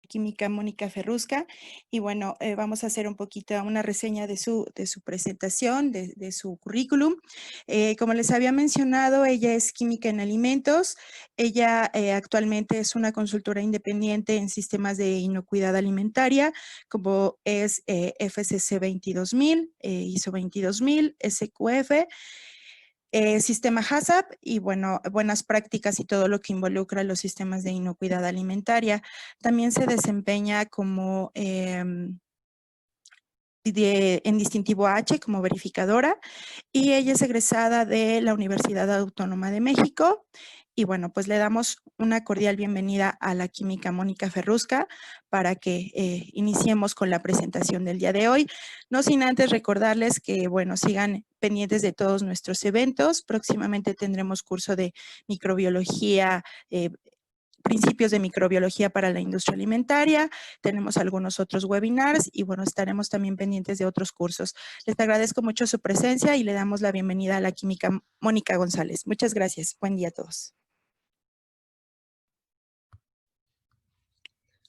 química Mónica Ferrusca y bueno, vamos a hacer un poquito una reseña de su presentación, de su currículum. Como les había mencionado, ella es química en alimentos. Ella actualmente es una consultora independiente en sistemas de inocuidad alimentaria, como es FCC 22000, ISO 22000, SQF, sistema HACCP y bueno, buenas prácticas y todo lo que involucra los sistemas de inocuidad alimentaria. También se desempeña como en distintivo H como verificadora y ella es egresada de la Universidad Autónoma de México. Y bueno, pues le damos una cordial bienvenida a la química Mónica Ferrusca para que iniciemos con la presentación del día de hoy. No sin antes recordarles que, bueno, sigan pendientes de todos nuestros eventos. Próximamente tendremos curso de microbiología, principios de microbiología para la industria alimentaria, tenemos algunos otros webinars y bueno, estaremos también pendientes de otros cursos. Les agradezco mucho su presencia y le damos la bienvenida a la química Mónica González. Muchas gracias. Buen día a todos.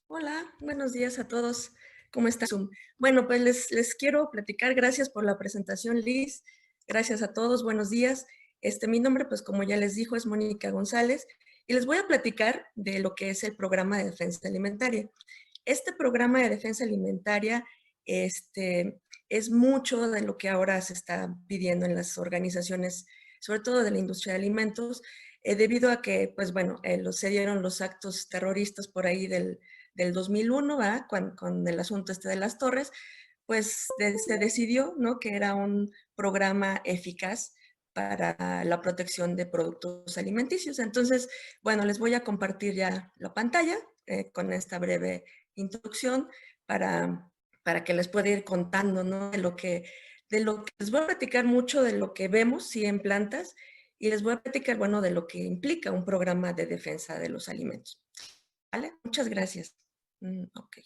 Hola, buenos días a todos. ¿Cómo están? Bueno, pues les quiero platicar. Gracias por la presentación, Liz. Gracias a todos. Buenos días. Mi nombre, pues como ya les dijo, es Mónica González y les voy a platicar de lo que es el programa de defensa alimentaria. Este programa de defensa alimentaria es mucho de lo que ahora se está pidiendo en las organizaciones, sobre todo de la industria de alimentos, debido a que, pues bueno, se dieron los actos terroristas por ahí del 2001, ¿verdad? Con el asunto de las torres, pues se decidió, ¿no?, que era un programa eficaz para la protección de productos alimenticios. Entonces, bueno, les voy a compartir ya la pantalla con esta breve introducción para que les pueda ir contando, ¿no?, de lo que les voy a platicar mucho de lo que vemos, sí, en plantas, y les voy a platicar, bueno, de lo que implica un programa de defensa de los alimentos. ¿Vale? Muchas gracias. Ok.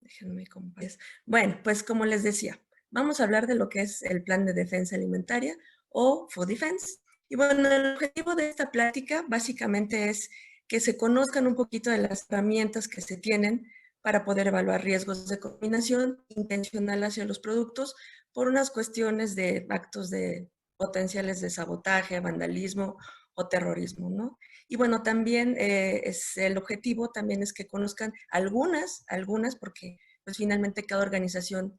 Déjenme compartir. Bueno, pues como les decía, vamos a hablar de lo que es el Plan de Defensa Alimentaria o Food Defense. Y bueno, el objetivo de esta plática básicamente es que se conozcan un poquito de las herramientas que se tienen para poder evaluar riesgos de contaminación intencional hacia los productos por unas cuestiones de actos de potenciales de sabotaje, vandalismo o terrorismo, ¿no? Y bueno, también el objetivo también es que conozcan algunas, porque pues finalmente cada organización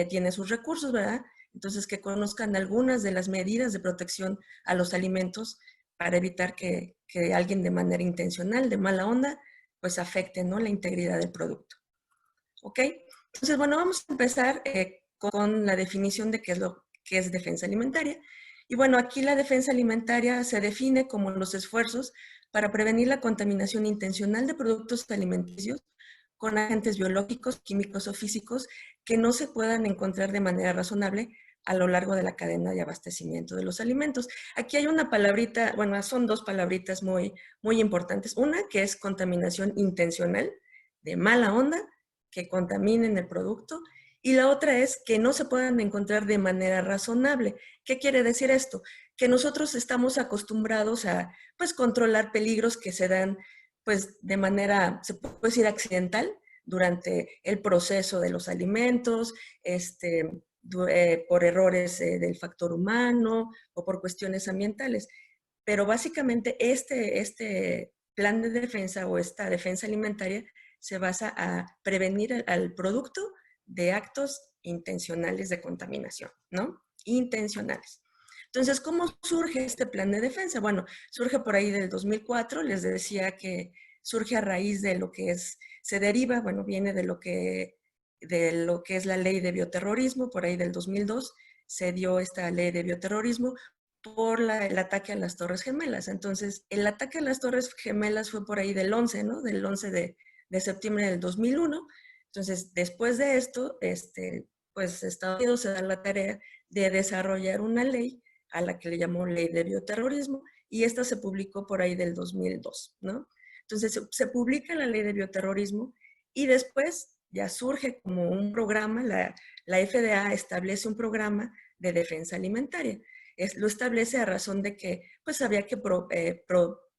tiene sus recursos, ¿verdad? Entonces que conozcan algunas de las medidas de protección a los alimentos para evitar que alguien de manera intencional, de mala onda, pues afecte, ¿no?, la integridad del producto. ¿Ok? Entonces, bueno, vamos a empezar con la definición de qué es lo que es defensa alimentaria. Y bueno, aquí la defensa alimentaria se define como los esfuerzos para prevenir la contaminación intencional de productos alimenticios con agentes biológicos, químicos o físicos que no se puedan encontrar de manera razonable a lo largo de la cadena de abastecimiento de los alimentos. Aquí hay una palabrita, bueno, son dos palabritas muy, muy importantes. Una que es contaminación intencional, de mala onda, que contaminen el producto, y la otra es que no se puedan encontrar de manera razonable. ¿Qué quiere decir esto? Que nosotros estamos acostumbrados a, pues, controlar peligros que se dan, pues, de manera, se puede decir, accidental durante el proceso de los alimentos, por errores del factor humano o por cuestiones ambientales. Pero básicamente este plan de defensa o esta defensa alimentaria se basa a prevenir al producto de actos intencionales de contaminación, ¿no? Intencionales. Entonces, ¿cómo surge este plan de defensa? Bueno, surge por ahí del 2004, les decía que surge a raíz de lo que es, se deriva, bueno, viene de lo que es la ley de bioterrorismo, por ahí del 2002 se dio esta ley de bioterrorismo por el ataque a las Torres Gemelas. Entonces, el ataque a las Torres Gemelas fue por ahí del 11, ¿no? Del 11 de septiembre del 2001. Entonces, después de esto, pues Estados Unidos se da la tarea de desarrollar una ley a la que le llamó Ley de Bioterrorismo, y esta se publicó por ahí del 2002, ¿no? Entonces, se publica la Ley de Bioterrorismo y después ya surge como un programa, la FDA establece un programa de defensa alimentaria. Lo establece a razón de que pues había que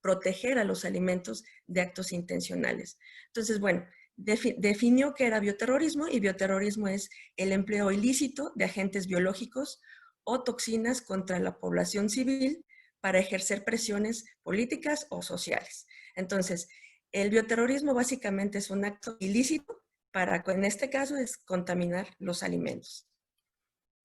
proteger a los alimentos de actos intencionales. Entonces, bueno, definió que era bioterrorismo, y bioterrorismo es el empleo ilícito de agentes biológicos o toxinas contra la población civil para ejercer presiones políticas o sociales. Entonces, el bioterrorismo básicamente es un acto ilícito para, en este caso, es contaminar los alimentos.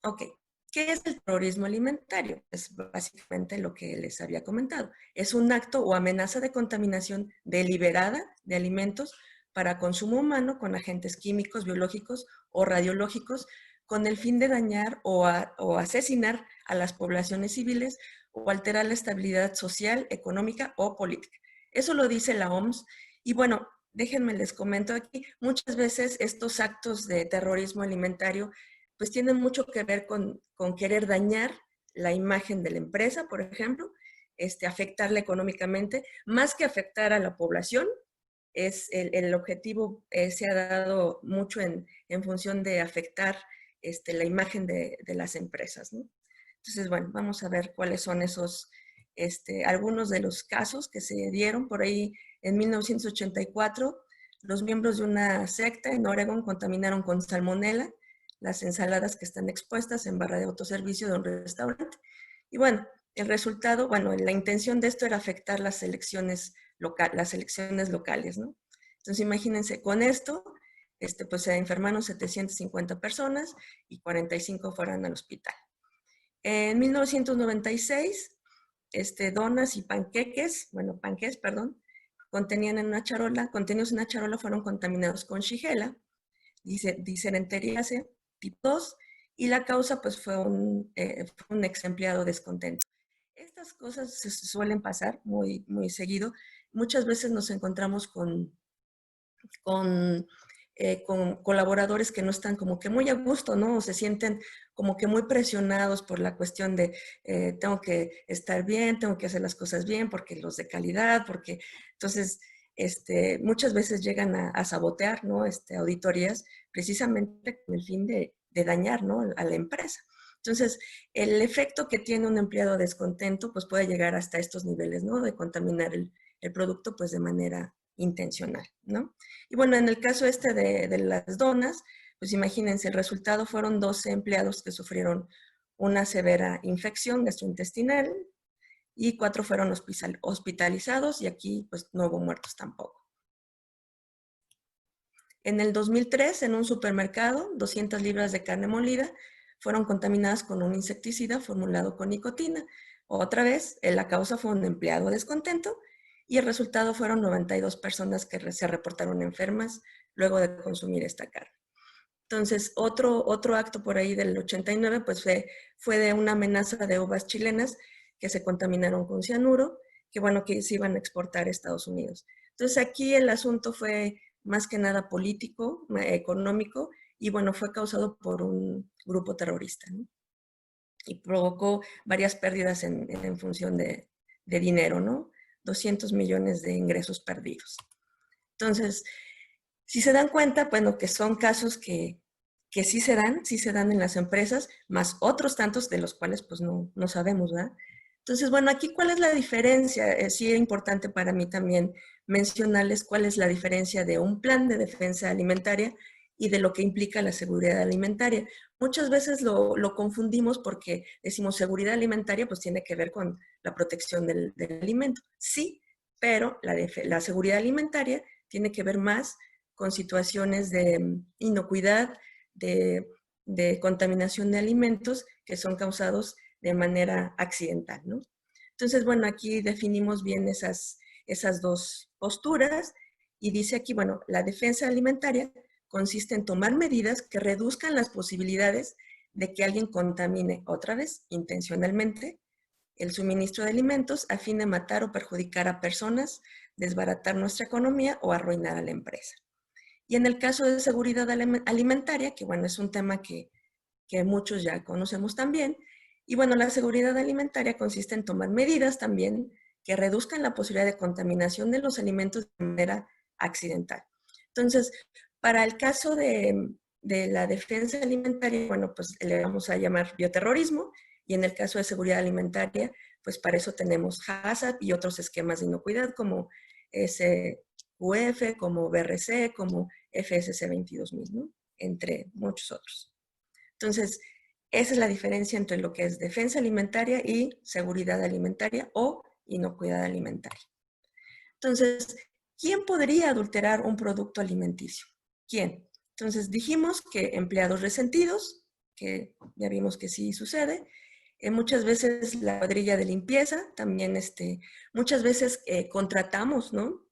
Ok, ¿qué es el terrorismo alimentario? Es básicamente lo que les había comentado. Es un acto o amenaza de contaminación deliberada de alimentos para consumo humano con agentes químicos, biológicos o radiológicos con el fin de dañar o asesinar a las poblaciones civiles o alterar la estabilidad social, económica o política. Eso lo dice la OMS. Y bueno, déjenme les comento aquí, muchas veces estos actos de terrorismo alimentario pues tienen mucho que ver con querer dañar la imagen de la empresa, por ejemplo, afectarla económicamente, más que afectar a la población. Es el objetivo se ha dado mucho en función de afectar la imagen de las empresas, ¿no? Entonces, bueno, vamos a ver cuáles son esos, algunos de los casos que se dieron por ahí en 1984. Los miembros de una secta en Oregon contaminaron con salmonela las ensaladas que están expuestas en barra de autoservicio de un restaurante. Y bueno, el resultado, bueno, la intención de esto era afectar las elecciones locales, ¿no? Entonces, imagínense, con esto, pues se enfermaron 750 personas y 45 fueron al hospital. En 1996, donas y panqueques, contenidos en una charola, fueron contaminados con Shigella, disenteriase tipo 2, y la causa pues fue un ex empleado descontento. Estas cosas se suelen pasar muy, muy seguido. Muchas veces nos encontramos con colaboradores que no están como que muy a gusto, ¿no? O se sienten como que muy presionados por la cuestión de tengo que estar bien, tengo que hacer las cosas bien, porque los de calidad, porque entonces muchas veces llegan a sabotear, ¿no? Auditorías precisamente con el fin de dañar, ¿no? A la empresa. Entonces, el efecto que tiene un empleado descontento, pues puede llegar hasta estos niveles, ¿no? De contaminar el producto, pues de manera intencional, ¿no? Y bueno, en el caso de las donas, pues imagínense, el resultado fueron 12 empleados que sufrieron una severa infección gastrointestinal y 4 fueron hospitalizados, y aquí pues no hubo muertos tampoco. En el 2003, en un supermercado, 200 libras de carne molida fueron contaminadas con un insecticida formulado con nicotina. Otra vez, la causa fue un empleado descontento, y el resultado fueron 92 personas que se reportaron enfermas luego de consumir esta carne. Entonces, otro acto por ahí del 89, pues fue de una amenaza de uvas chilenas que se contaminaron con cianuro, que bueno, que se iban a exportar a Estados Unidos. Entonces, aquí el asunto fue más que nada político, económico, y bueno, fue causado por un grupo terrorista, ¿no? Y provocó varias pérdidas en función de dinero, ¿no? 200 millones de ingresos perdidos. Entonces, si se dan cuenta, bueno, que son casos que sí se dan en las empresas, más otros tantos de los cuales pues no sabemos, ¿verdad? Entonces, bueno, aquí cuál es la diferencia. Sí es importante para mí también mencionarles cuál es la diferencia de un plan de defensa alimentaria y de lo que implica la seguridad alimentaria. Muchas veces lo confundimos porque decimos seguridad alimentaria pues tiene que ver con la protección del alimento. Sí, pero la seguridad alimentaria tiene que ver más con situaciones de inocuidad, de contaminación de alimentos que son causados de manera accidental, ¿no? Entonces, bueno, aquí definimos bien esas dos posturas, y dice aquí, bueno, la defensa alimentaria consiste en tomar medidas que reduzcan las posibilidades de que alguien contamine, otra vez, intencionalmente, el suministro de alimentos a fin de matar o perjudicar a personas, desbaratar nuestra economía o arruinar a la empresa. Y en el caso de seguridad alimentaria, que bueno, es un tema que muchos ya conocemos también, y bueno, la seguridad alimentaria consiste en tomar medidas también que reduzcan la posibilidad de contaminación de los alimentos de manera accidental. Entonces, para el caso de la defensa alimentaria, bueno, pues le vamos a llamar bioterrorismo, y en el caso de seguridad alimentaria, pues para eso tenemos HACCP y otros esquemas de inocuidad como SQF, como BRC, como FSC 22000, ¿no? Entre muchos otros. Entonces, esa es la diferencia entre lo que es defensa alimentaria y seguridad alimentaria o inocuidad alimentaria. Entonces, ¿quién podría adulterar un producto alimenticio? ¿Quién? Entonces, dijimos que empleados resentidos, que ya vimos que sí sucede. Muchas veces la cuadrilla de limpieza, también muchas veces contratamos, ¿no?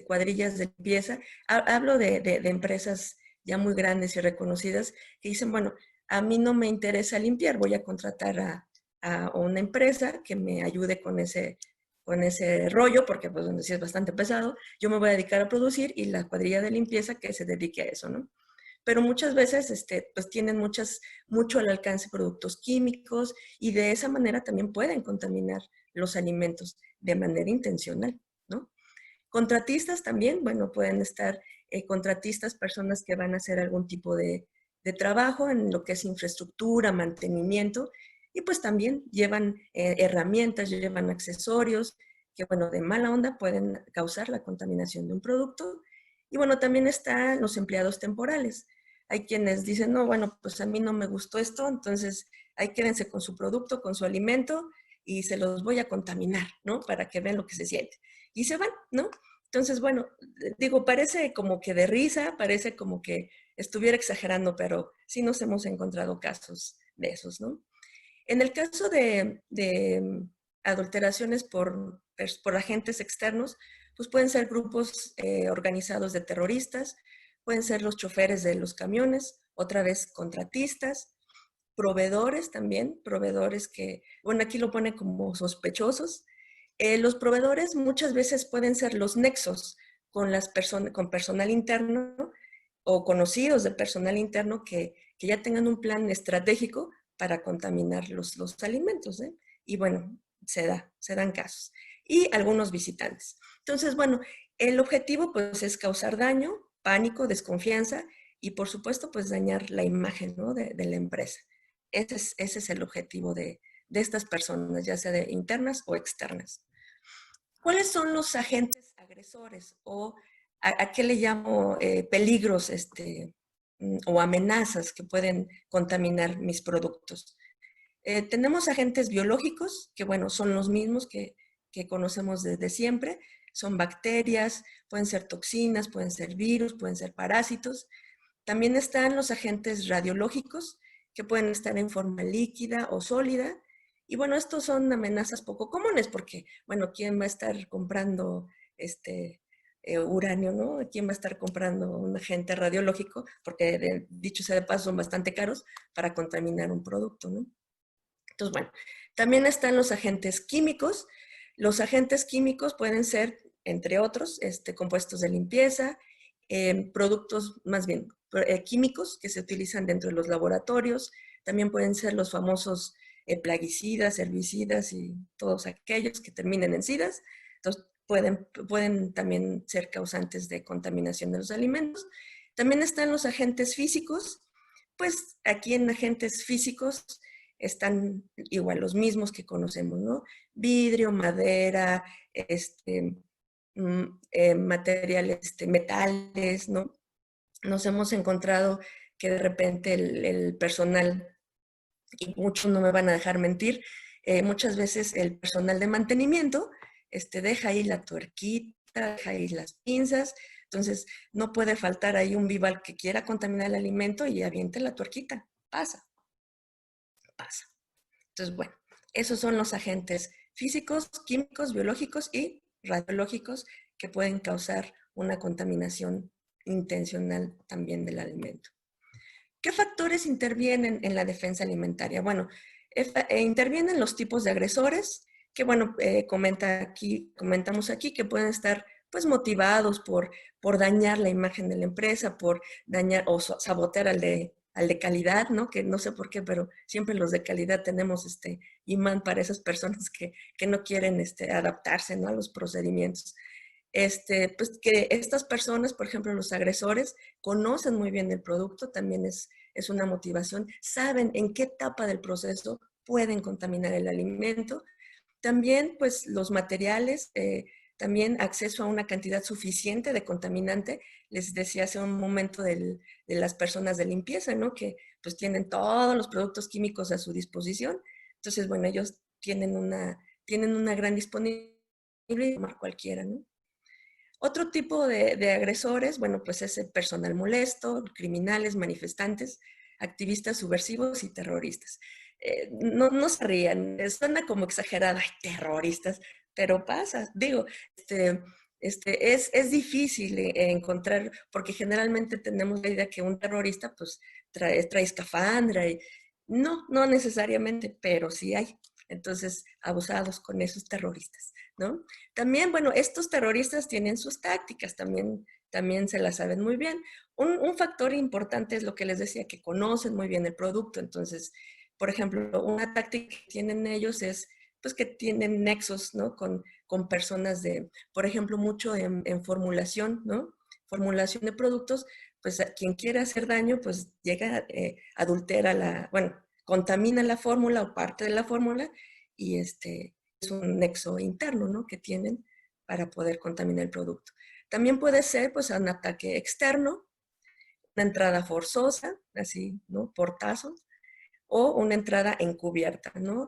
Cuadrillas de limpieza. Hablo de empresas ya muy grandes y reconocidas que dicen, bueno, a mí no me interesa limpiar, voy a contratar a una empresa que me ayude con ese rollo, porque pues donde sí es bastante pesado, yo me voy a dedicar a producir y la cuadrilla de limpieza que se dedique a eso, ¿no? Pero muchas veces pues tienen mucho al alcance productos químicos y de esa manera también pueden contaminar los alimentos de manera intencional, ¿no? Contratistas también, bueno, pueden estar contratistas, personas que van a hacer algún tipo de trabajo en lo que es infraestructura, mantenimiento, y pues también llevan herramientas, llevan accesorios que, bueno, de mala onda pueden causar la contaminación de un producto. Y bueno, también están los empleados temporales. Hay quienes dicen, no, bueno, pues a mí no me gustó esto, entonces ahí quédense con su producto, con su alimento y se los voy a contaminar, ¿no? Para que vean lo que se siente. Y se van, ¿no? Entonces, bueno, digo, parece como que de risa, parece como que estuviera exagerando, pero sí nos hemos encontrado casos de esos, ¿no? En el caso de adulteraciones por agentes externos, pues pueden ser grupos organizados de terroristas, pueden ser los choferes de los camiones, otra vez contratistas, proveedores también, proveedores que, bueno, aquí lo pone como sospechosos. Los proveedores muchas veces pueden ser los nexos con personal interno o conocidos de personal interno que ya tengan un plan estratégico para contaminar los alimentos, ¿eh? Y bueno, se dan casos. Y algunos visitantes. Entonces, bueno, el objetivo pues es causar daño, pánico, desconfianza y por supuesto pues dañar la imagen, ¿no? de la empresa. Ese es el objetivo de estas personas, ya sea de internas o externas. ¿Cuáles son los agentes agresores o a qué le llamo peligros o amenazas que pueden contaminar mis productos? Tenemos agentes biológicos, que bueno, son los mismos que conocemos desde siempre. Son bacterias, pueden ser toxinas, pueden ser virus, pueden ser parásitos. También están los agentes radiológicos, que pueden estar en forma líquida o sólida. Y bueno, estos son amenazas poco comunes porque, bueno, ¿quién va a estar comprando uranio, ¿no? ¿Quién va a estar comprando un agente radiológico? Porque, dicho sea de paso, son bastante caros para contaminar un producto, ¿no? Entonces, bueno, también están los agentes químicos. Los agentes químicos pueden ser, entre otros, compuestos de limpieza, productos más bien químicos que se utilizan dentro de los laboratorios. También pueden ser los famosos plaguicidas, herbicidas y todos aquellos que terminen en cidas. Entonces, pueden también ser causantes de contaminación de los alimentos. También están los agentes físicos. Pues aquí en agentes físicos están igual los mismos que conocemos, ¿no? Vidrio, madera, materiales, metales, ¿no? Nos hemos encontrado que de repente el personal, y muchos no me van a dejar mentir, muchas veces el personal de mantenimiento deja ahí la tuerquita, deja ahí las pinzas, entonces no puede faltar ahí un vival que quiera contaminar el alimento y aviente la tuerquita. Pasa. Entonces, bueno, esos son los agentes físicos, químicos, biológicos y radiológicos que pueden causar una contaminación intencional también del alimento. ¿Qué factores intervienen en la defensa alimentaria? Bueno, intervienen los tipos de agresores, que bueno, comentamos aquí que pueden estar pues motivados por dañar la imagen de la empresa, por dañar o sabotear al de calidad, ¿no? Que no sé por qué, pero siempre los de calidad tenemos imán para esas personas que no quieren adaptarse, ¿no? A los procedimientos. Pues que estas personas, por ejemplo, los agresores, conocen muy bien el producto, también es una motivación, saben en qué etapa del proceso pueden contaminar el alimento. También, pues, los materiales, también acceso a una cantidad suficiente de contaminante. Les decía hace un momento de las personas de limpieza, ¿no? Que pues tienen todos los productos químicos a su disposición. Entonces, bueno, ellos tienen una gran disponibilidad de tomar cualquiera, ¿no? Otro tipo de agresores, bueno, pues es el personal molesto, criminales, manifestantes, activistas subversivos y terroristas. No se rían, suena como exagerada, ay, terroristas, pero pasa. Digo, es difícil encontrar, porque generalmente tenemos la idea que un terrorista pues trae escafandra y no necesariamente, pero sí hay. Entonces, abusados con esos terroristas, ¿no? También, bueno, estos terroristas tienen sus tácticas, también se las saben muy bien. Un factor importante es lo que les decía, que conocen muy bien el producto. Entonces, por ejemplo, una táctica que tienen ellos es pues que tienen nexos, ¿no? Con personas por ejemplo, mucho en formulación, ¿no? Formulación de productos, pues a quien quiere hacer daño, pues llega, adultera bueno, contamina la fórmula o parte de la fórmula y es un nexo interno, ¿no? Que tienen para poder contaminar el producto. También puede ser, pues, un ataque externo, una entrada forzosa, así, ¿no? Portazo, o una entrada encubierta, ¿no?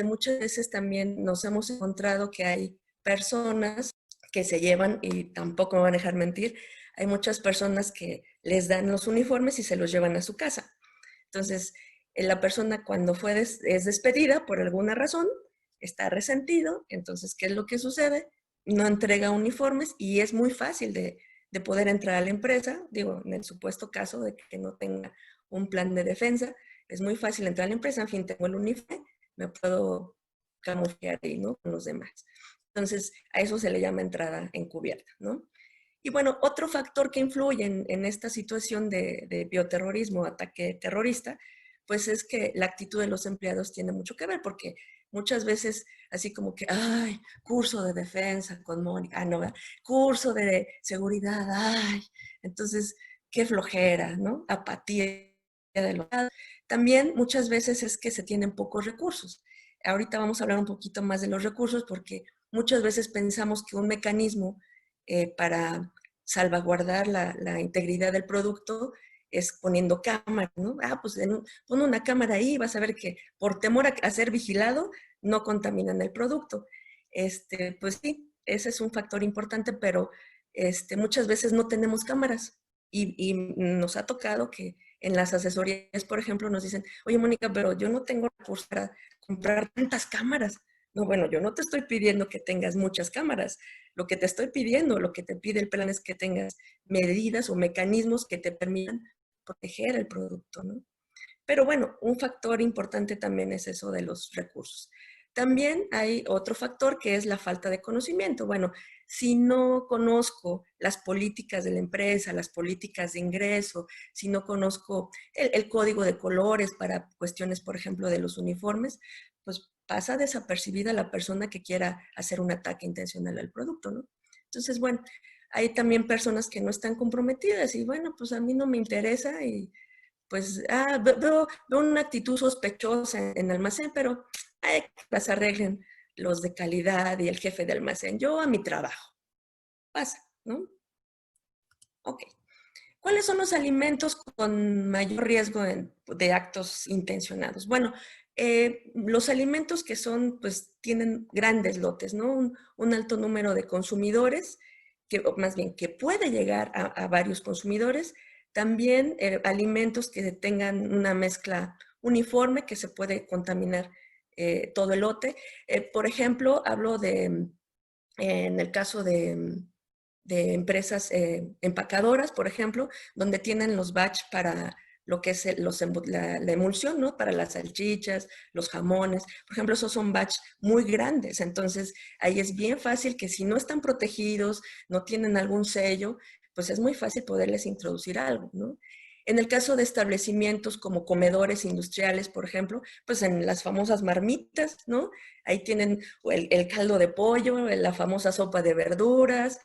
Muchas veces también nos hemos encontrado que hay personas que se llevan, y tampoco me van a dejar mentir, hay muchas personas que les dan los uniformes y se los llevan a su casa. Entonces, la persona cuando es despedida por alguna razón, está resentido, entonces, ¿qué es lo que sucede? No entrega uniformes y es muy fácil de poder entrar a la empresa, digo, en el supuesto caso de que no tenga un plan de defensa, es muy fácil entrar a la empresa, en fin, tengo el uniforme, me puedo camuflar ahí, ¿no? Con los demás. Entonces, a eso se le llama entrada encubierta, ¿no? Y bueno, otro factor que influye en esta situación de bioterrorismo, ataque terrorista, pues es que la actitud de los empleados tiene mucho que ver, porque muchas veces así como que, ay, curso de defensa con Mónica, no, curso de seguridad, ay, entonces, qué flojera, ¿no? Apatía de los... También muchas veces es que se tienen pocos recursos. Ahorita vamos a hablar un poquito más de los recursos porque muchas veces pensamos que un mecanismo para salvaguardar la integridad del producto es poniendo cámara, ¿no? Pues pon una cámara ahí y vas a ver que por temor a ser vigilado no contaminan el producto. Pues sí, ese es un factor importante, pero muchas veces no tenemos cámaras y nos ha tocado que en las asesorías, por ejemplo, nos dicen, oye, Mónica, pero yo no tengo recursos para comprar tantas cámaras. No, bueno, yo no te estoy pidiendo que tengas muchas cámaras. Lo que te estoy pidiendo, lo que te pide el plan es que tengas medidas o mecanismos que te permitan proteger el producto, ¿no? Pero bueno, un factor importante también es eso de los recursos. También hay otro factor que es la falta de conocimiento. Bueno, si no conozco las políticas de la empresa, las políticas de ingreso, si no conozco el código de colores para cuestiones, por ejemplo, de los uniformes, pues pasa desapercibida la persona que quiera hacer un ataque intencional al producto, ¿no? Entonces, bueno, hay también personas que no están comprometidas y bueno, pues a mí no me interesa y pues veo una actitud sospechosa en almacén, pero que las arreglen los de calidad y el jefe de almacén. Yo a mi trabajo. Pasa, ¿no? Ok. ¿Cuáles son los alimentos con mayor riesgo de actos intencionados? Bueno, los alimentos que pues tienen grandes lotes, ¿no? Un alto número de consumidores, o más bien que puede llegar a varios consumidores. También alimentos que tengan una mezcla uniforme que se puede contaminar todo el lote. Por ejemplo, hablo en el caso de empresas empacadoras, por ejemplo, donde tienen los batch para lo que es la emulsión, ¿no? Para las salchichas, los jamones. Por ejemplo, esos son batch muy grandes. Entonces, ahí es bien fácil que si no están protegidos, no tienen algún sello, pues es muy fácil poderles introducir algo, ¿no? En el caso de establecimientos como comedores industriales, por ejemplo, pues en las famosas marmitas, ¿no? Ahí tienen el caldo de pollo, la famosa sopa de verduras,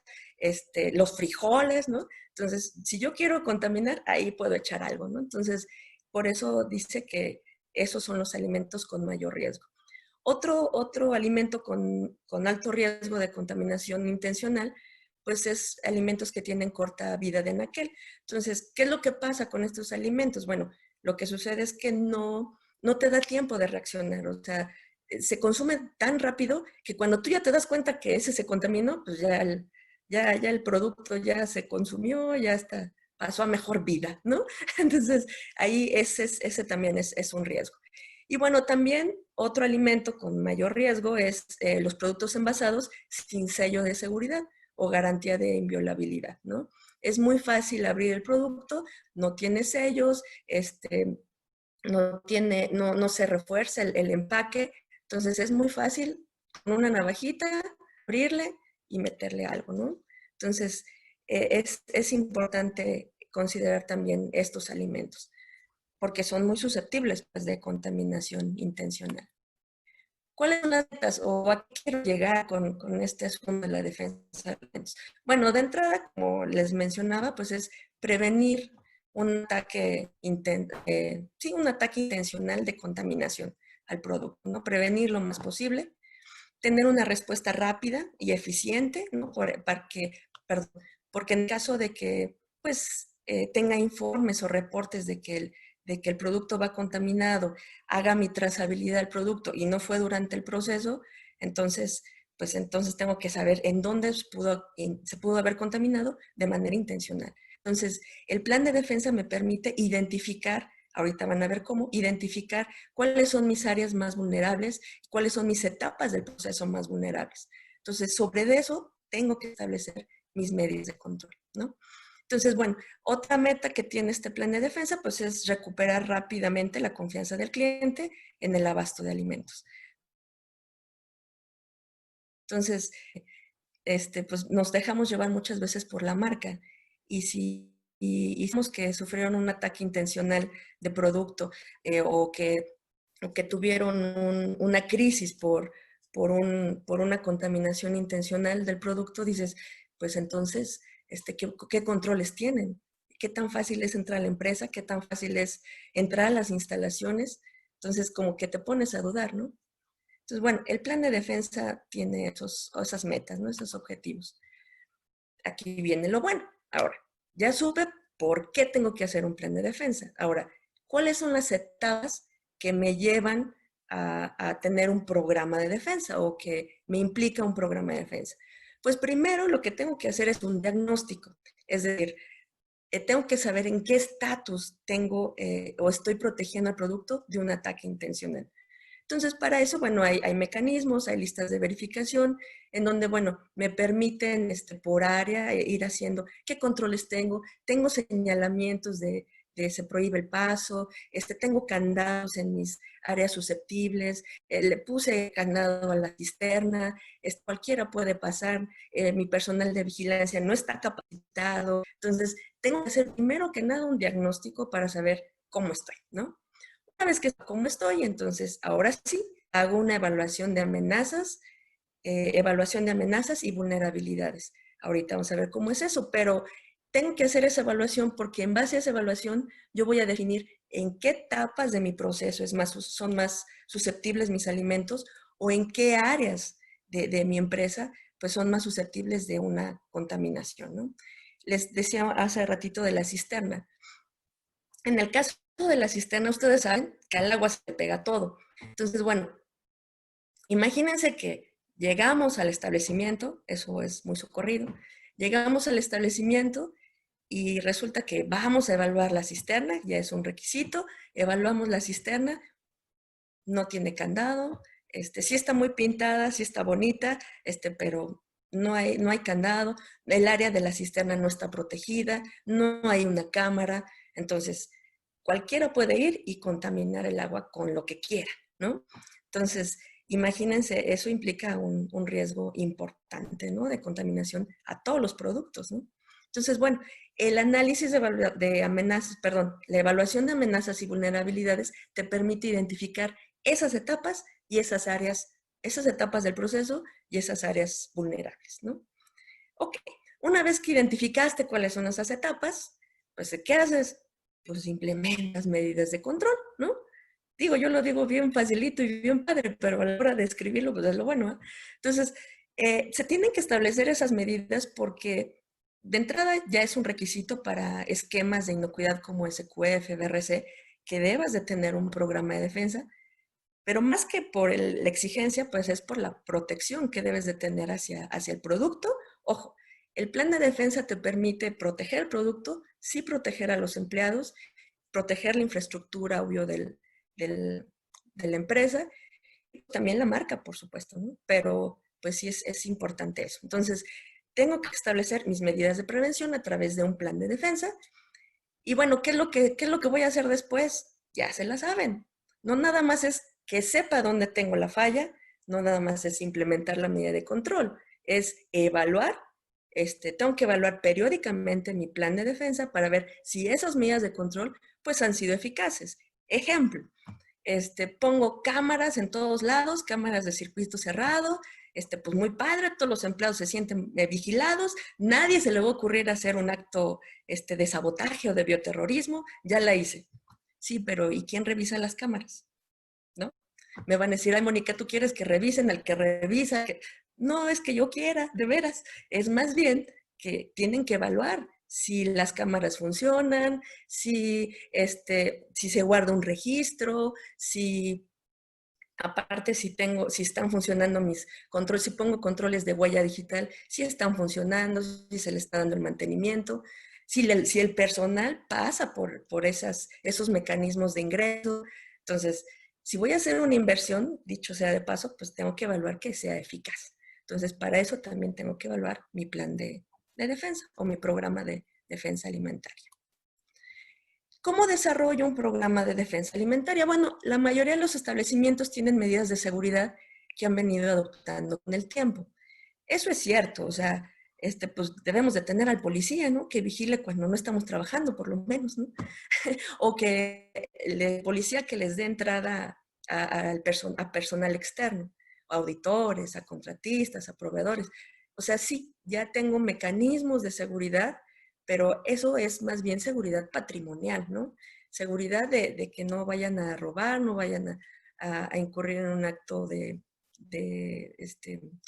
los frijoles, ¿no? Entonces, si yo quiero contaminar, ahí puedo echar algo, ¿no? Entonces, por eso dice que esos son los alimentos con mayor riesgo. Otro alimento con alto riesgo de contaminación intencional, pues es alimentos que tienen corta vida de anaquel. Entonces, ¿qué es lo que pasa con estos alimentos? Bueno, lo que sucede es que no te da tiempo de reaccionar, o sea, se consume tan rápido que cuando tú ya te das cuenta que ese se contaminó, pues ya el producto ya se consumió, ya está, pasó a mejor vida, ¿no? Entonces, ahí ese también es un riesgo. Y bueno, también otro alimento con mayor riesgo es los productos envasados sin sello de seguridad o garantía de inviolabilidad, ¿no? Es muy fácil abrir el producto, no tiene sellos, no se refuerza el empaque, entonces es muy fácil con una navajita abrirle y meterle algo, ¿no? Entonces es importante considerar también estos alimentos porque son muy susceptibles pues, de contaminación intencional. ¿Cuáles son las metas o a qué quiero llegar con este asunto de la defensa de alimentos? Bueno, de entrada, como les mencionaba, pues es prevenir un ataque, un ataque intencional de contaminación al producto, ¿no? Prevenir lo más posible, tener una respuesta rápida y eficiente, ¿no? Perdón, porque en caso de que, pues, tenga informes o reportes de que el producto va contaminado, haga mi trazabilidad del producto y no fue durante el proceso, entonces, pues entonces tengo que saber en dónde se pudo haber contaminado de manera intencional. Entonces, el plan de defensa me permite identificar, ahorita van a ver cómo, identificar cuáles son mis áreas más vulnerables, cuáles son mis etapas del proceso más vulnerables. Entonces, sobre eso tengo que establecer mis medios de control, ¿no? Entonces, bueno, otra meta que tiene este plan de defensa, pues es recuperar rápidamente la confianza del cliente en el abasto de alimentos. Entonces, pues nos dejamos llevar muchas veces por la marca y si hicimos que sufrieron un ataque intencional de producto o que tuvieron una crisis por una contaminación intencional del producto, dices, pues entonces, ¿qué controles tienen? ¿Qué tan fácil es entrar a la empresa? ¿Qué tan fácil es entrar a las instalaciones? Entonces, como que te pones a dudar, ¿no? Entonces, bueno, el plan de defensa tiene esas metas, ¿no? Esos objetivos. Aquí viene lo bueno. Ahora, ya supe por qué tengo que hacer un plan de defensa. Ahora, ¿cuáles son las etapas que me llevan a tener un programa de defensa o que me implica un programa de defensa? Pues primero lo que tengo que hacer es un diagnóstico. Es decir, tengo que saber en qué estatus tengo o estoy protegiendo al producto de un ataque intencional. Entonces, para eso, bueno, hay mecanismos, hay listas de verificación, en donde, bueno, me permiten por área ir haciendo qué controles tengo señalamientos de se prohíbe el paso, tengo candados en mis áreas susceptibles, le puse candado a la cisterna, cualquiera puede pasar, mi personal de vigilancia no está capacitado, entonces tengo que hacer primero que nada un diagnóstico para saber cómo estoy, ¿no? Una vez que cómo estoy, entonces ahora sí hago una evaluación de amenazas y vulnerabilidades. Ahorita vamos a ver cómo es eso, pero tengo que hacer esa evaluación porque en base a esa evaluación yo voy a definir en qué etapas de mi proceso son más susceptibles mis alimentos o en qué áreas de mi empresa pues son más susceptibles de una contaminación, ¿no? Les decía hace ratito de la cisterna. En el caso de la cisterna, ustedes saben que al agua se le pega todo. Entonces, bueno, imagínense que llegamos al establecimiento, eso es muy socorrido, llegamos al establecimiento y resulta que vamos a evaluar la cisterna, ya es un requisito, evaluamos la cisterna, no tiene candado, sí está muy pintada, sí está bonita, pero no hay candado, el área de la cisterna no está protegida, no hay una cámara, entonces cualquiera puede ir y contaminar el agua con lo que quiera, ¿no? Entonces, imagínense, eso implica un riesgo importante, ¿no? De contaminación a todos los productos, ¿no? Entonces, bueno, el análisis de amenazas, perdón, la evaluación de amenazas y vulnerabilidades te permite identificar esas etapas y esas áreas, esas etapas del proceso y esas áreas vulnerables, ¿no? Ok, una vez que identificaste cuáles son esas etapas, pues ¿qué haces? Pues implementas medidas de control, ¿no? Digo, yo lo digo bien facilito y bien padre, pero a la hora de escribirlo, pues es lo bueno, ¿eh? Entonces, se tienen que establecer esas medidas porque de entrada ya es un requisito para esquemas de inocuidad como SQF, BRC, que debas de tener un programa de defensa, pero más que por la exigencia, pues es por la protección que debes de tener hacia el producto. Ojo, el plan de defensa te permite proteger el producto, sí proteger a los empleados, proteger la infraestructura, obvio, del- de la empresa, y también la marca, por supuesto, ¿no? Pero pues sí es importante eso. Entonces, tengo que establecer mis medidas de prevención a través de un plan de defensa. Y bueno, qué es lo que voy a hacer después? Ya se la saben. No nada más es que sepa dónde tengo la falla, no nada más es implementar la medida de control, es evaluar. Tengo que evaluar periódicamente mi plan de defensa para ver si esas medidas de control pues han sido eficaces. Ejemplo, pongo cámaras en todos lados, cámaras de circuito cerrado, pues muy padre, todos los empleados se sienten vigilados, nadie se le va a ocurrir hacer un acto de sabotaje o de bioterrorismo, ya la hice. Sí, pero ¿y quién revisa las cámaras? ¿No? Me van a decir, ay, Mónica, tú quieres que revisen al que revisa. No es que yo quiera, de veras. Es más bien que tienen que evaluar si las cámaras funcionan, si se guarda un registro, si aparte si están funcionando mis controles, si pongo controles de huella digital, si están funcionando, si se le está dando el mantenimiento, si el personal pasa por esos mecanismos de ingreso. Entonces, si voy a hacer una inversión, dicho sea de paso, pues tengo que evaluar que sea eficaz. Entonces, para eso también tengo que evaluar mi plan de defensa o mi programa de defensa alimentaria. ¿Cómo desarrollo un programa de defensa alimentaria? Bueno, la mayoría de los establecimientos tienen medidas de seguridad que han venido adoptando con el tiempo. Eso es cierto, o sea, pues debemos de tener al policía, ¿no? Que vigile cuando no estamos trabajando, por lo menos, ¿no? O que el policía que les dé entrada a personal externo, a auditores, a contratistas, a proveedores. O sea, sí, ya tengo mecanismos de seguridad, pero eso es más bien seguridad patrimonial, ¿no? Seguridad de que no vayan a robar, no vayan a incurrir en un acto de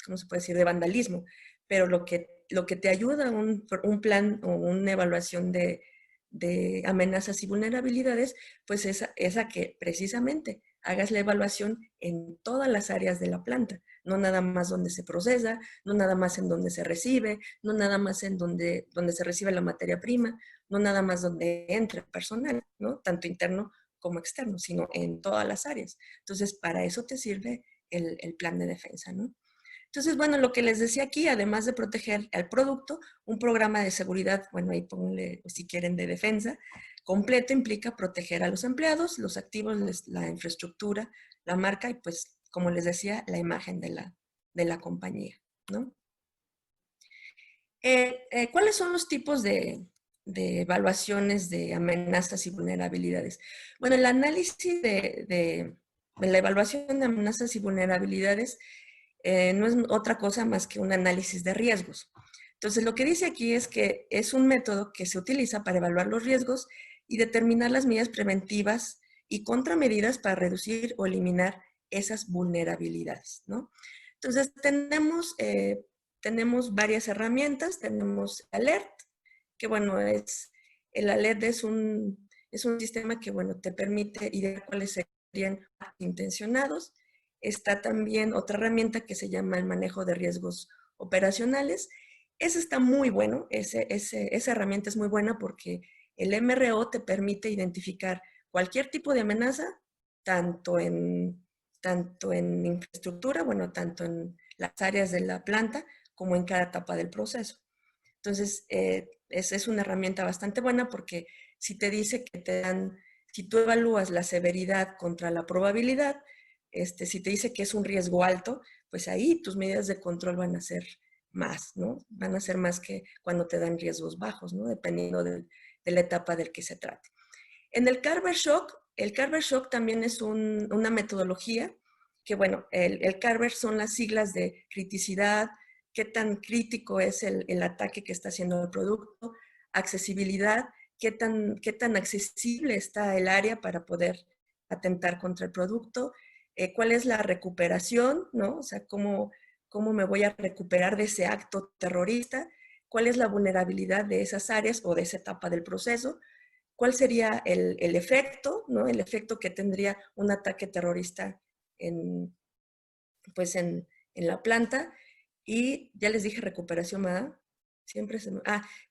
¿cómo se puede decir?, de vandalismo. Pero lo que te ayuda a un plan o una evaluación de amenazas y vulnerabilidades, pues es a que precisamente hagas la evaluación en todas las áreas de la planta, no nada más donde se procesa, no nada más en donde se recibe, no nada más en donde se recibe la materia prima, no nada más donde entra el personal, ¿no? Tanto interno como externo, sino en todas las áreas. Entonces, para eso te sirve el plan de defensa, ¿no? Entonces, bueno, lo que les decía aquí, además de proteger al producto, un programa de seguridad, bueno, ahí ponle, si quieren, de defensa, completo implica proteger a los empleados, los activos, la infraestructura, la marca y pues, como les decía, la imagen de la compañía, ¿no? ¿Cuáles son los tipos de evaluaciones de amenazas y vulnerabilidades? Bueno, el análisis de la evaluación de amenazas y vulnerabilidades no es otra cosa más que un análisis de riesgos. Entonces, lo que dice aquí es que es un método que se utiliza para evaluar los riesgos y determinar las medidas preventivas y contramedidas para reducir o eliminar esas vulnerabilidades, ¿no? Entonces, tenemos varias herramientas. Tenemos Alert, que bueno, el Alert es un sistema que, bueno, te permite identificar cuáles serían intencionados. Está también otra herramienta que se llama el manejo de riesgos operacionales. Ese está muy bueno, esa herramienta es muy buena porque el MRO te permite identificar cualquier tipo de amenaza, tanto en infraestructura, bueno, tanto en las áreas de la planta, como en cada etapa del proceso. Entonces, es una herramienta bastante buena porque si te dice si tú evalúas la severidad contra la probabilidad, si te dice que es un riesgo alto, pues ahí tus medidas de control van a ser más, ¿no? Van a ser más que cuando te dan riesgos bajos, ¿no? Dependiendo de la etapa del que se trate. En el Carver Shock también es una metodología que, bueno, el Carver son las siglas de criticidad, qué tan crítico es el ataque que está haciendo el producto, accesibilidad, qué tan accesible está el área para poder atentar contra el producto, cuál es la recuperación, ¿no? O sea, cómo me voy a recuperar de ese acto terrorista, cuál es la vulnerabilidad de esas áreas o de esa etapa del proceso, cuál sería el efecto, ¿no? El efecto que tendría un ataque terrorista pues en la planta. Y ya les dije recuperación, ¿verdad? Siempre se me...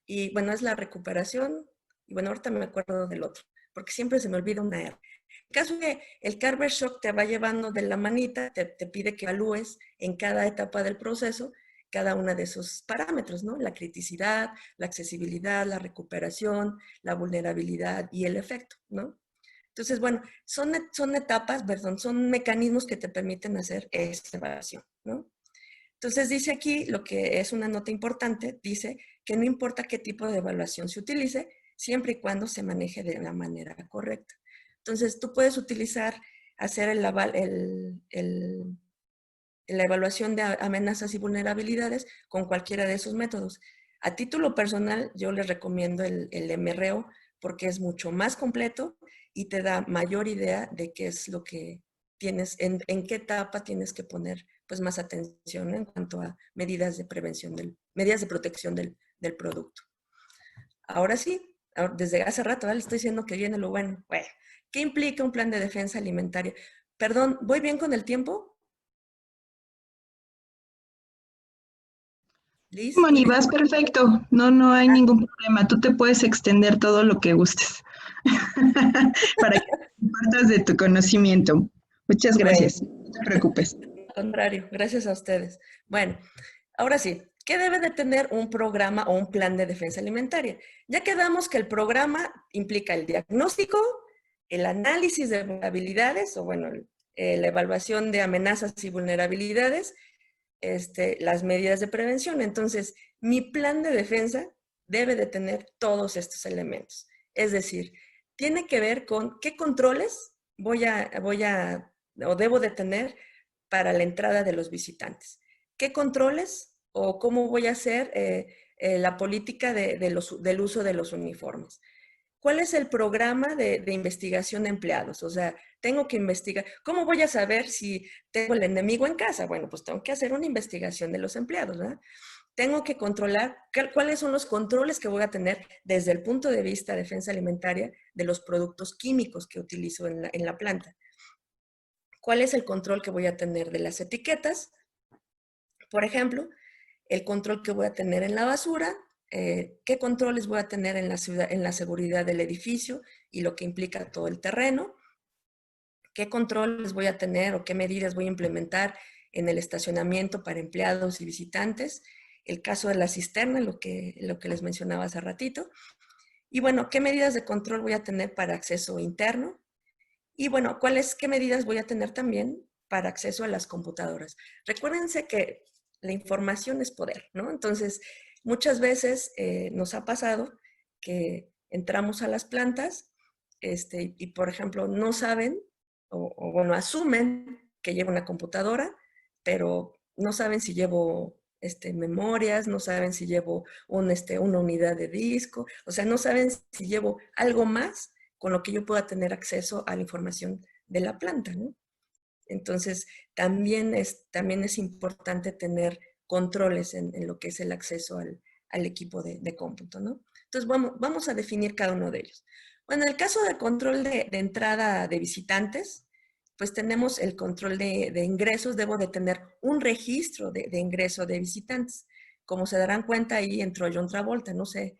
y bueno, es la recuperación, y bueno, ahorita me acuerdo del otro, porque siempre se me olvida una R. En caso que el Carver Shock te va llevando de la manita, te pide que evalúes en cada etapa del proceso cada uno de esos parámetros, ¿no? La criticidad, la accesibilidad, la recuperación, la vulnerabilidad y el efecto, ¿no? Entonces, bueno, son etapas, perdón, son mecanismos que te permiten hacer esta evaluación, ¿no? Entonces dice aquí, lo que es una nota importante, dice que no importa qué tipo de evaluación se utilice, siempre y cuando se maneje de la manera correcta. Entonces, tú puedes utilizar, hacer la evaluación de amenazas y vulnerabilidades con cualquiera de esos métodos. A título personal, yo les recomiendo el MRO porque es mucho más completo y te da mayor idea de qué es lo que tienes, en qué etapa tienes que poner pues más atención en cuanto a medidas de prevención, medidas de protección del producto. Ahora sí, desde hace rato le estoy diciendo que viene lo bueno. Bueno, ¿qué implica un plan de defensa alimentaria? Perdón, ¿voy bien con el tiempo? Liz, Moni, vas perfecto. No, no hay ningún problema. Tú te puedes extender todo lo que gustes para que compartas de tu conocimiento. Muchas gracias. Bueno, No te preocupes. al contrario, gracias a ustedes. Bueno, ahora sí, ¿qué debe de tener un programa o un plan de defensa alimentaria? Ya quedamos que el programa implica el diagnóstico, el análisis de vulnerabilidades, o bueno, la evaluación de amenazas y vulnerabilidades, las medidas de prevención. Entonces, mi plan de defensa debe de tener todos estos elementos. Es decir, tiene que ver con qué controles voy a o debo de tener para la entrada de los visitantes. ¿Qué controles o cómo voy a hacer la política del uso de los uniformes? ¿Cuál es el programa de investigación de empleados? O sea, tengo que investigar. ¿Cómo voy a saber si tengo el enemigo en casa? Bueno, pues tengo que hacer una investigación de los empleados, ¿verdad? Tengo que controlar cuáles son los controles que voy a tener desde el punto de vista de defensa alimentaria de los productos químicos que utilizo en la planta. ¿Cuál es el control que voy a tener de las etiquetas? Por ejemplo, el control que voy a tener en la basura, qué controles voy a tener en la seguridad del edificio y lo que implica todo el terreno, qué controles voy a tener o qué medidas voy a implementar en el estacionamiento para empleados y visitantes, el caso de la cisterna, lo que les mencionaba hace ratito, y bueno, qué medidas de control voy a tener para acceso interno, y bueno, qué medidas voy a tener también para acceso a las computadoras. Recuérdense que la información es poder, ¿no? Entonces, muchas veces nos ha pasado que entramos a las plantas y, por ejemplo, no saben o bueno, asumen que llevo una computadora, pero no saben si llevo memorias, no saben si llevo una unidad de disco, o sea, no saben si llevo algo más con lo que yo pueda tener acceso a la información de la planta, ¿no? Entonces, también es importante tener controles en lo que es el acceso al equipo de cómputo, ¿no? Entonces, vamos a definir cada uno de ellos. Bueno, en el caso del control de entrada de visitantes, pues tenemos el control de ingresos. Debo de tener un registro de ingreso de visitantes. Como se darán cuenta, ahí entró John Travolta, no sé,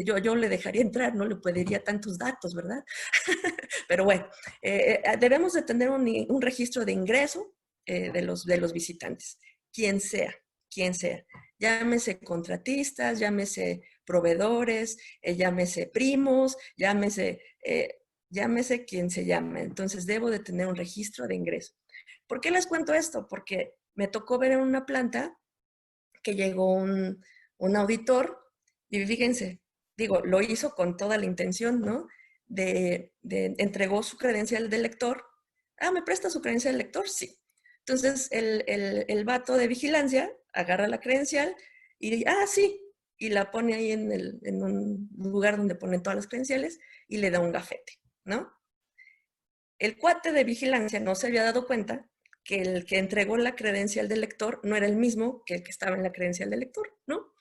yo le dejaría entrar, no le pediría tantos datos, ¿verdad? Pero bueno, debemos de tener un registro de ingreso de los visitantes, quien sea, quien sea. Llámese contratistas, llámese proveedores, llámese primos, llámese quien se llame. Entonces, debo de tener un registro de ingreso. ¿Por qué les cuento esto? Porque me tocó ver en una planta que llegó un auditor y fíjense, digo, lo hizo con toda la intención, ¿no? Entregó su credencial de lector. ¿Me presta su credencial de lector? Sí. Entonces, el vato de vigilancia agarra la credencial y, sí, y la pone ahí en un lugar donde ponen todas las credenciales y le da un gafete, ¿no? el cuate de vigilancia no se había dado cuenta que el que entregó la credencial del lector no era el mismo que el que estaba en la credencial del lector, ¿no?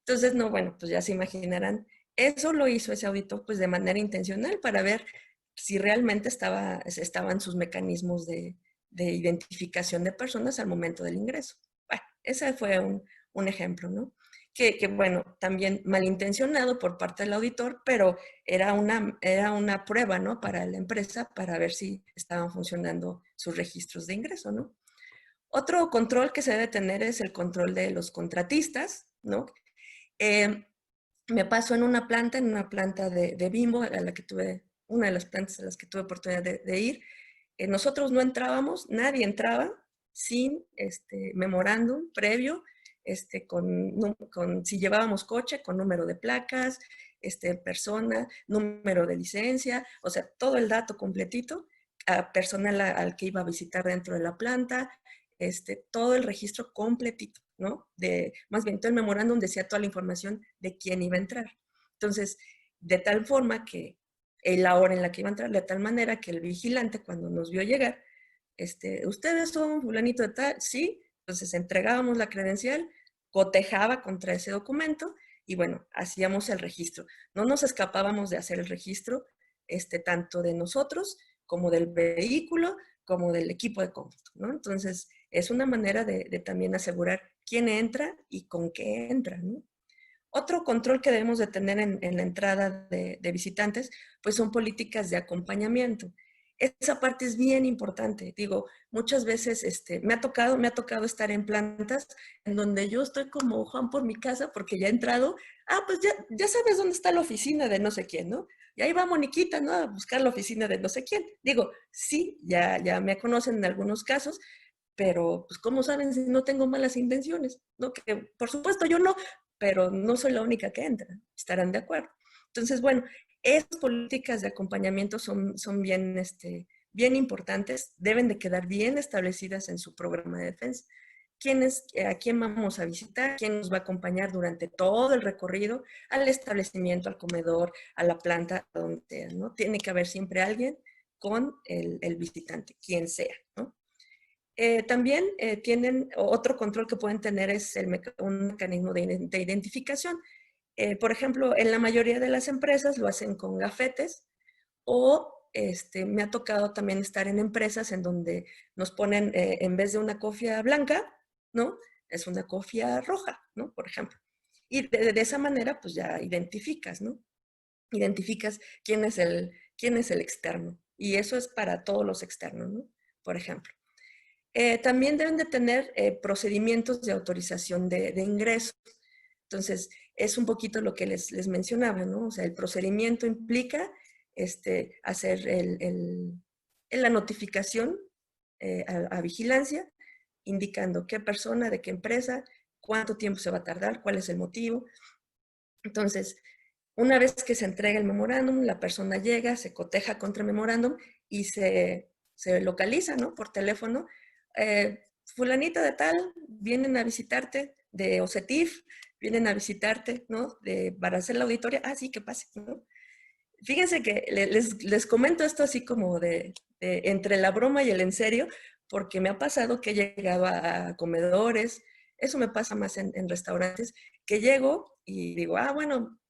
Entonces, no, bueno, pues ya se imaginarán. Eso lo hizo ese auditor pues de manera intencional para ver si realmente estaban sus mecanismos de identificación de personas al momento del ingreso. Bueno, ese fue un ejemplo, ¿no? Que, bueno, también malintencionado por parte del auditor, pero era una prueba, ¿no? Para la empresa para ver si estaban funcionando sus registros de ingreso, ¿no? Otro control que se debe tener es el control de los contratistas, ¿no? Me pasó en una planta de Bimbo, a la que tuve, una de las plantas a las que tuve oportunidad de ir. Nosotros no entrábamos, nadie entraba sin memorándum previo, si llevábamos coche, con número de placas, persona, número de licencia, o sea, todo el dato completito, a personal al que iba a visitar dentro de la planta, todo el registro completito, ¿no? Más bien, todo el memorándum decía toda la información de quién iba a entrar. Entonces, de tal forma que la hora en la que iba a entrar, de tal manera que el vigilante, cuando nos vio llegar, ¿ustedes son fulanito de tal? Sí. Entonces, entregábamos la credencial, cotejaba contra ese documento y, bueno, hacíamos el registro. No nos escapábamos de hacer el registro, tanto de nosotros como del vehículo, como del equipo de cómputo, ¿no? Entonces, es una manera de también asegurar quién entra y con qué entra, ¿no? Otro control que debemos de tener en la entrada de visitantes, pues son políticas de acompañamiento. Esa parte es bien importante. Digo, muchas veces me ha tocado estar en plantas en donde yo estoy como Juan por mi casa porque ya he entrado. Pues ya sabes dónde está la oficina de no sé quién, ¿no? Y ahí va Moniquita, ¿no? A buscar la oficina de no sé quién. Digo, sí, ya me conocen en algunos casos, pero pues ¿cómo saben si no tengo malas intenciones? ¿No? Que por supuesto yo no, pero no soy la única que entra, estarán de acuerdo. Entonces, bueno, esas políticas de acompañamiento son bien importantes, deben de quedar bien establecidas en su programa de defensa. ¿A quién vamos a visitar? ¿Quién nos va a acompañar durante todo el recorrido? Al establecimiento, al comedor, a la planta, a donde sea, ¿no? Tiene que haber siempre alguien con el visitante, quien sea, ¿no? También tienen otro control que pueden tener es un mecanismo de identificación. Por ejemplo, en la mayoría de las empresas lo hacen con gafetes o me ha tocado también estar en empresas en donde nos ponen, en vez de una cofia blanca, ¿no? Es una cofia roja, ¿no? Por ejemplo. Y de esa manera, pues ya identificas, ¿no? Identificas quién es el externo. Y eso es para todos los externos, ¿no? Por ejemplo. También deben de tener procedimientos de autorización de ingreso. Entonces, es un poquito lo que les mencionaba, ¿no? O sea, el procedimiento implica hacer la notificación a vigilancia, indicando qué persona, de qué empresa, cuánto tiempo se va a tardar, cuál es el motivo. Entonces, una vez que se entrega el memorándum, la persona llega, se coteja contra el memorándum y se localiza, ¿no? Por teléfono. Fulanita de tal, vienen a visitarte de OCETIF, vienen a visitarte, ¿no? Para hacer la auditoría. Sí, que pase, ¿no? Fíjense que les comento esto así como de entre la broma y el en serio, porque me ha pasado que he llegado a comedores, eso me pasa más en restaurantes, que llego y digo, bueno,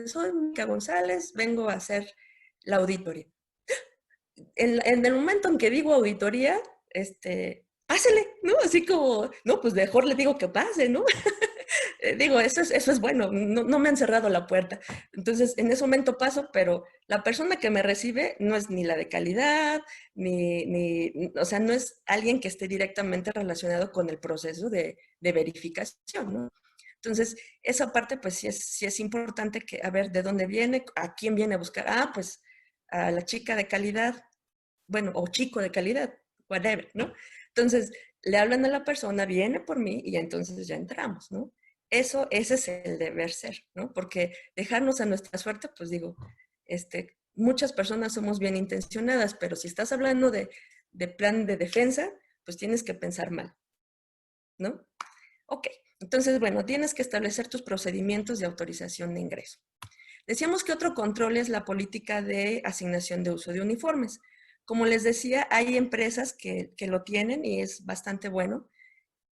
soy Mónica González, vengo a hacer la auditoría. En el momento en que digo auditoría, pásele, ¿no? Así como, no, pues mejor le digo que pase, ¿no? Digo, eso es bueno, no me han cerrado la puerta. Entonces, en ese momento paso, pero la persona que me recibe no es ni la de calidad, o sea, no es alguien que esté directamente relacionado con el proceso de verificación, ¿no? Entonces, esa parte, pues sí es importante que, a ver, ¿de dónde viene? ¿A quién viene a buscar? Pues a la chica de calidad, bueno, o chico de calidad, whatever, ¿no? Entonces, le hablan a la persona, viene por mí y entonces ya entramos, ¿no? Ese es el deber ser, ¿no? Porque dejarnos a nuestra suerte, pues digo, muchas personas somos bien intencionadas, pero si estás hablando de plan de defensa, pues tienes que pensar mal, ¿no? Ok, entonces, bueno, tienes que establecer tus procedimientos de autorización de ingreso. Decíamos que otro control es la política de asignación de uso de uniformes. Como les decía, hay empresas que lo tienen y es bastante bueno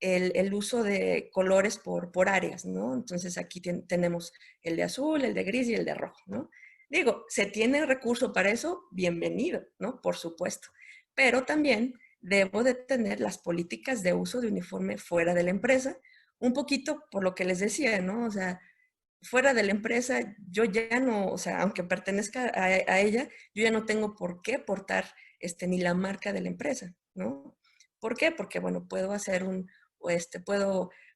el uso de colores por áreas, ¿no? Entonces aquí tenemos el de azul, el de gris y el de rojo, ¿no? Digo, se tiene recurso para eso, bienvenido, ¿no? Por supuesto. Pero también debo de tener las políticas de uso de uniforme fuera de la empresa, un poquito por lo que les decía, ¿no? O sea, fuera de la empresa, yo ya no, o sea, aunque pertenezca a ella, yo ya no tengo por qué portar ni la marca de la empresa, ¿no? ¿Por qué? Porque, bueno, puedo hacer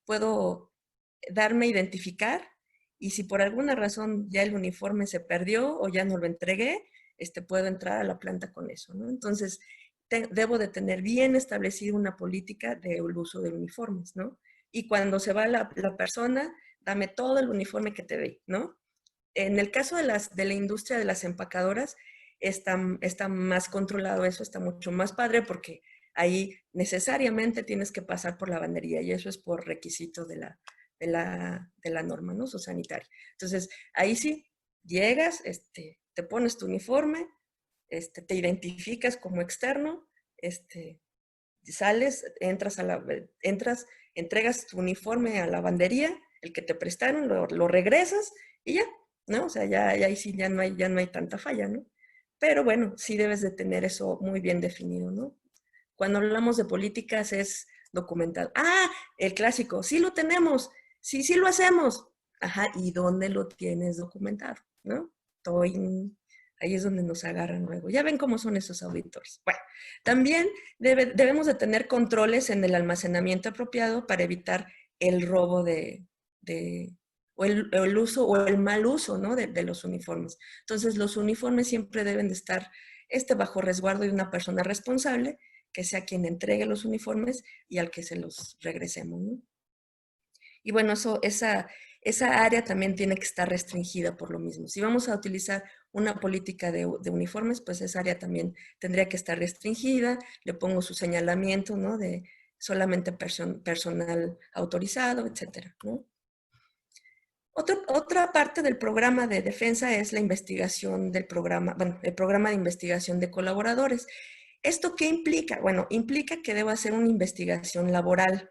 puedo darme a identificar y si por alguna razón ya el uniforme se perdió o ya no lo entregué, puedo entrar a la planta con eso, ¿no? Entonces, debo de tener bien establecida una política del uso de uniformes, ¿no? Y cuando se va la persona, dame todo el uniforme que te dé, ¿no? En el caso de la industria de las empacadoras, está más controlado eso, está mucho más padre porque ahí necesariamente tienes que pasar por lavandería y eso es por requisito de la norma, ¿no? Sanitaria. Entonces, ahí sí, llegas, te pones tu uniforme, te identificas como externo, sales, entregas tu uniforme a la lavandería, el que te prestaron, lo regresas y ya, ¿no? O sea, ya ahí sí ya no hay tanta falla, ¿no? Pero bueno, sí debes de tener eso muy bien definido, ¿no? Cuando hablamos de políticas es documentado. Ah, el clásico, sí lo tenemos, sí lo hacemos. Ajá, ¿y dónde lo tienes documentado? ¿No? Ahí es donde nos agarran luego. Ya ven cómo son esos auditores. Bueno, también debemos de tener controles en el almacenamiento apropiado para evitar el robo o el uso o el mal uso, ¿no? de los uniformes. Entonces, los uniformes siempre deben de estar bajo resguardo de una persona responsable, que sea quien entregue los uniformes y al que se los regresemos, ¿no? Y bueno, esa área también tiene que estar restringida por lo mismo. Si vamos a utilizar una política de uniformes, pues esa área también tendría que estar restringida. Le pongo su señalamiento, ¿no? De solamente personal autorizado, etcétera, ¿no? Otra parte del programa de defensa es la investigación del programa, bueno, el programa de investigación de colaboradores. ¿Esto qué implica? Bueno, implica que debo hacer una investigación laboral.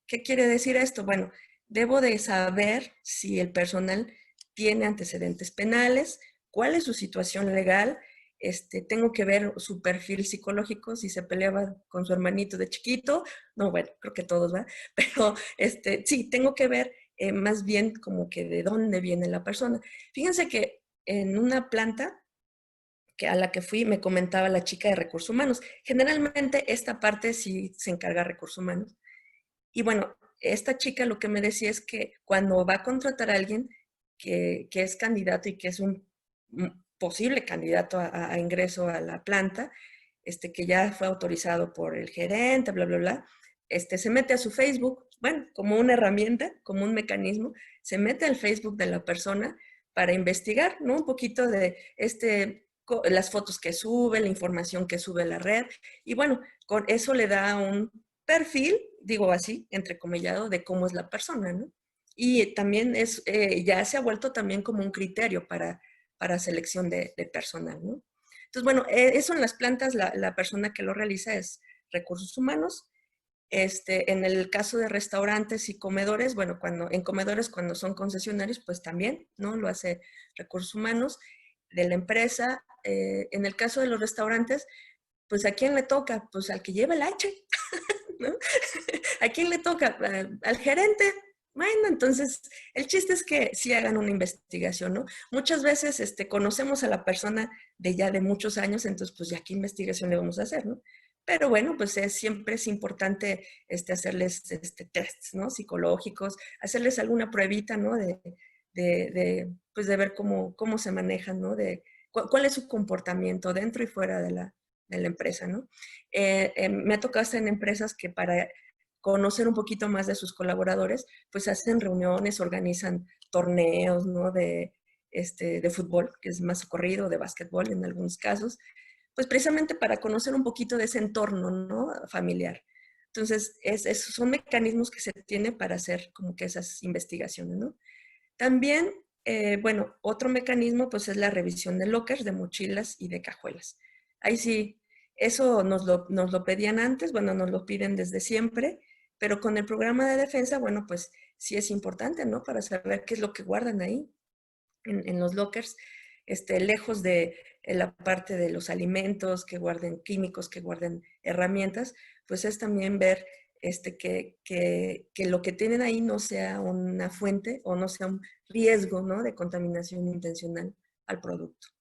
¿Qué quiere decir esto? Bueno, debo de saber si el personal tiene antecedentes penales, cuál es su situación legal, tengo que ver su perfil psicológico, si se peleaba con su hermanito de chiquito, no, bueno, creo que todos, ¿va? Pero sí, tengo que ver más bien como que de dónde viene la persona. Fíjense que en una planta a la que fui me comentaba la chica de recursos humanos. Generalmente esta parte sí se encarga de recursos humanos. Y bueno, esta chica lo que me decía es que cuando va a contratar a alguien que es candidato y que es un posible candidato a ingreso a la planta, que ya fue autorizado por el gerente, bla, bla, bla, se mete a su Facebook, bueno, como una herramienta, como un mecanismo, se mete al Facebook de la persona para investigar, ¿no? Un poquito de las fotos que sube, la información que sube a la red, y bueno, con eso le da un perfil, digo así, entrecomillado, de cómo es la persona, ¿no? Y también ya se ha vuelto también como un criterio para selección de personal, ¿no? Entonces, bueno, eso en las plantas, la persona que lo realiza es recursos humanos. En el caso de restaurantes y comedores, bueno, en comedores cuando son concesionarios, pues también, ¿no? Lo hace recursos humanos de la empresa. En el caso de los restaurantes, pues ¿a quién le toca? Pues al que lleva el H, ¿no? ¿A quién le toca? Al gerente. Bueno, entonces el chiste es que sí hagan una investigación, ¿no? Muchas veces conocemos a la persona de ya de muchos años, entonces pues ya qué investigación le vamos a hacer, ¿no? Pero bueno, pues siempre es importante hacerles tests, ¿no? Psicológicos, hacerles alguna pruebita, ¿no? Pues de ver cómo se manejan, ¿no? Cuál es su comportamiento dentro y fuera de la empresa, ¿no? Me ha tocado estar en empresas que para conocer un poquito más de sus colaboradores, pues hacen reuniones, organizan torneos, ¿no? De fútbol, que es más corrido, de básquetbol en algunos casos, pues precisamente para conocer un poquito de ese entorno, ¿no? Familiar. Entonces, son mecanismos que se tienen para hacer como que esas investigaciones, ¿no? También, bueno, otro mecanismo pues es la revisión de lockers, de mochilas y de cajuelas. Ahí sí, Eso nos lo pedían antes, bueno, nos lo piden desde siempre, pero con el programa de defensa, bueno, pues sí es importante, ¿no? Para saber qué es lo que guardan ahí en los lockers, lejos de la parte de los alimentos, que guarden químicos, que guarden herramientas, pues es también ver que lo que tienen ahí no sea una fuente o no sea un riesgo, ¿no? De contaminación intencional al producto.